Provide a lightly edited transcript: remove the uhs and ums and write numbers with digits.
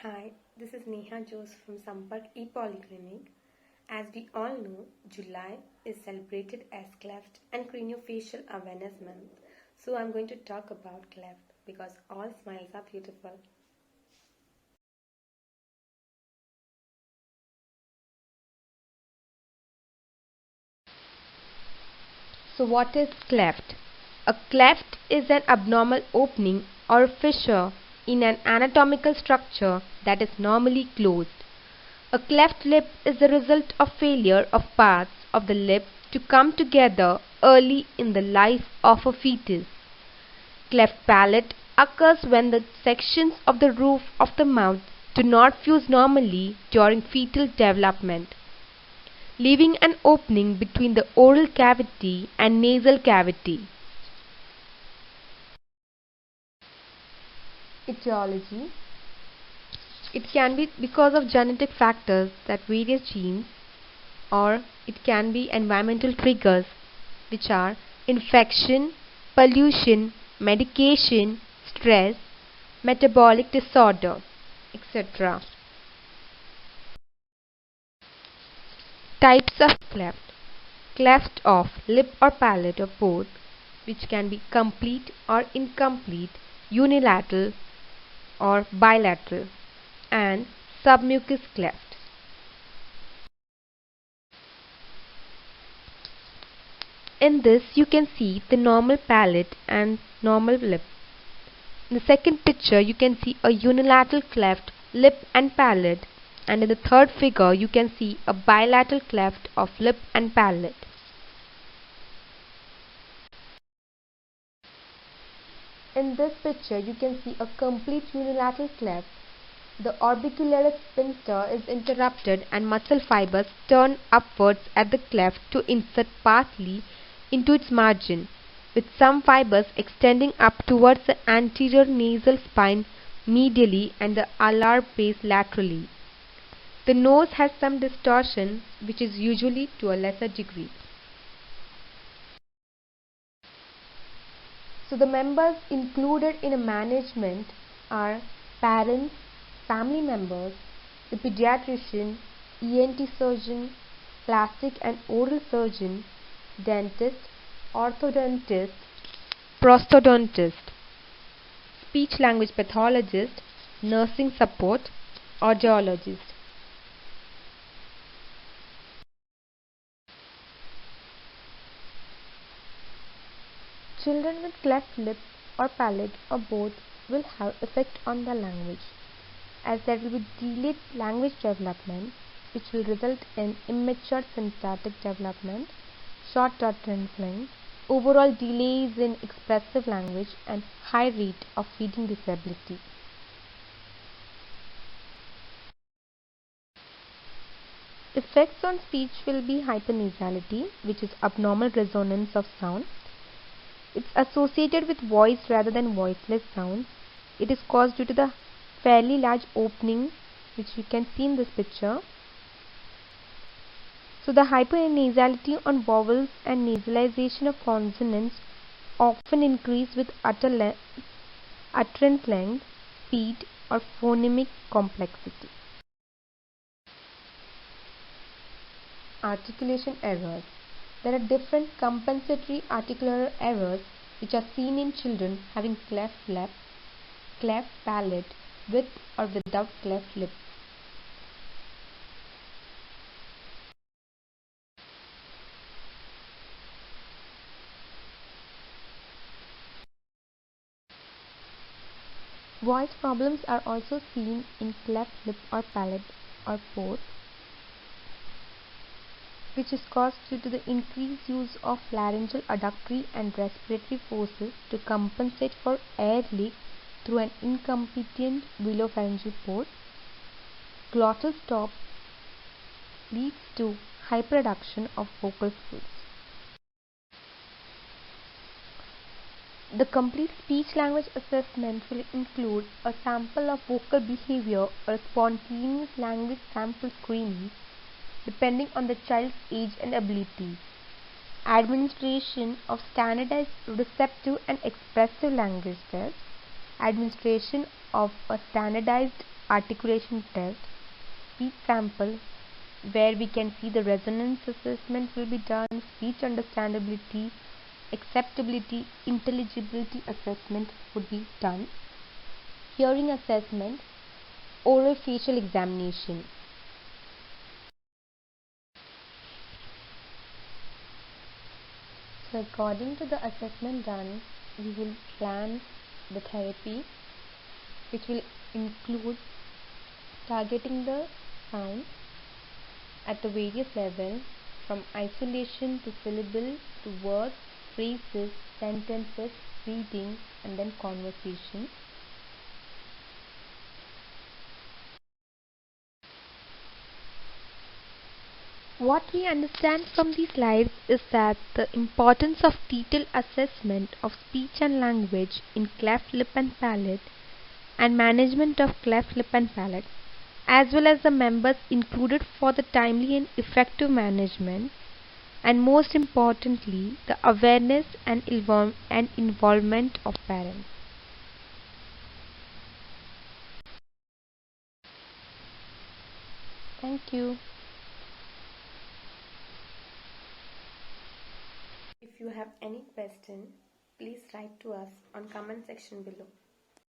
Hi, this is Neha Jose from Sampark ePolyclinic. As we all know, July is celebrated as Cleft and Craniofacial Awareness Month. So I'm going to talk about cleft because all smiles are beautiful. So what is cleft? A cleft is an abnormal opening or fissure in an anatomical structure that is normally closed. A cleft lip is the result of failure of parts of the lip to come together early in the life of a fetus. Cleft palate occurs when the sections of the roof of the mouth do not fuse normally during fetal development, leaving an opening between the oral cavity and nasal cavity. Etiology. It can be because of genetic factors that various genes, or it can be environmental triggers, which are infection, pollution, medication, stress, metabolic disorder, etc. Types of cleft. Cleft of lip or palate or both, which can be complete or incomplete, unilateral or bilateral, and submucous cleft. In this you can see the normal palate and normal lip. In the second picture you can see a unilateral cleft lip and palate, and in the third figure you can see a bilateral cleft of lip and palate. In this picture you can see a complete unilateral cleft. The orbicularis sphincter is interrupted and muscle fibers turn upwards at the cleft to insert partly into its margin, with some fibers extending up towards the anterior nasal spine medially and the alar base laterally. The nose has some distortion, which is usually to a lesser degree. So the members included in a management are parents, family members, the pediatrician, ENT surgeon, plastic and oral surgeon, dentist, orthodontist, prosthodontist, speech language pathologist, nursing support, audiologist. Children with cleft lip or palate or both will have effect on the language, as there will be delayed language development, which will result in immature syntactic development, short utterance length, overall delays in expressive language, and high rate of feeding disability. Effects on speech will be hypernasality, which is abnormal resonance of sound. It's associated with voice rather than voiceless sounds. It is caused due to the fairly large opening, which you can see in this picture. So the hypernasality on vowels and nasalization of consonants often increase with utterance length, speed, or phonemic complexity. Articulation errors. There are different compensatory articular errors which are seen in children having cleft lip, cleft palate, with or without cleft lip. Voice problems are also seen in cleft lip or palate or both, which is caused due to the increased use of laryngeal adductory and respiratory forces to compensate for air leak through an incompetent velopharyngeal port. Glottal stop leads to hyperreduction of vocal folds. The complete speech language assessment will include a sample of vocal behavior or spontaneous language sample screening depending on the child's age and abilities. Administration of standardized receptive and expressive language tests. Administration of a standardized articulation test, speech sample, where we can see the resonance assessment will be done, speech understandability, acceptability, intelligibility assessment would be done, hearing assessment, oral facial examination. So according to the assessment done, we will plan the therapy, which will include targeting the sound at the various levels, from isolation to syllable to words, phrases, sentences, reading, and then conversation. What we understand from these slides is that the importance of detailed assessment of speech and language in cleft lip and palate and management of cleft lip and palate, as well as the members included for the timely and effective management, and most importantly, the awareness and involvement of parents. Thank you. If you have any question, please write to us on comment section below.